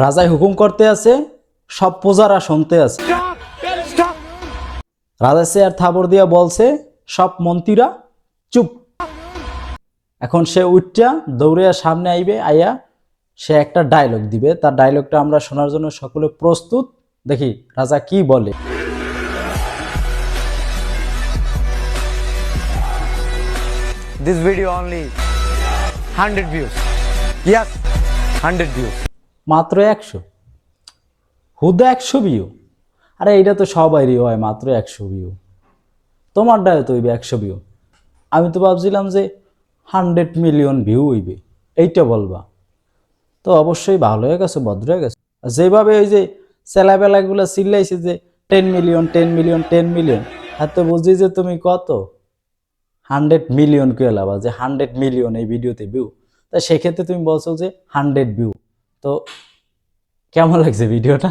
রাজায় হুকুম করতে আছে, সব প্রজারা শুনতে আছে। রাজা চেয়ার থাবর দিয়া বলছে, সব মন্ত্রীরা চুপ। এখন সে উঠটা দৌড়ে সামনে আইবে, আইয়া সে একটা ডায়লগ দিবে। তার ডায়লগটা আমরা শোনার জন্য সকলে প্রস্তুত। দেখি রাজা কি বলে। This video only 100 views. Yes, 100 views. মাত্র 100, হুদা 100 ভিউ। আরে এইটা তো সবাইরই হয়, মাত্র 100 ভিউ। তোমারটাও তো হইবে 100 ভিউ। আমি তো ভাবছিলাম যে 100 মিলিয়ন ভিউ হইবে, এইটা বলবা। তো অবশ্যই ভালো হয়ে গেছে, ভদ্র হয়ে গেছে। যেভাবে ওই যে চেলাবেলাগুলো চিল্লাইছে যে 10 মিলিয়ন 10 মিলিয়ন 10 মিলিয়ন, আর তো বুঝি যে তুমি কত 100 মিলিয়ন কে এলাবা, যে 100 মিলিয়ন এই ভিডিওতে ভিউ। তা সেক্ষেত্রে তুমি বলছো যে 100 ভিউ। তো কেমন লাগছে ভিডিওটা?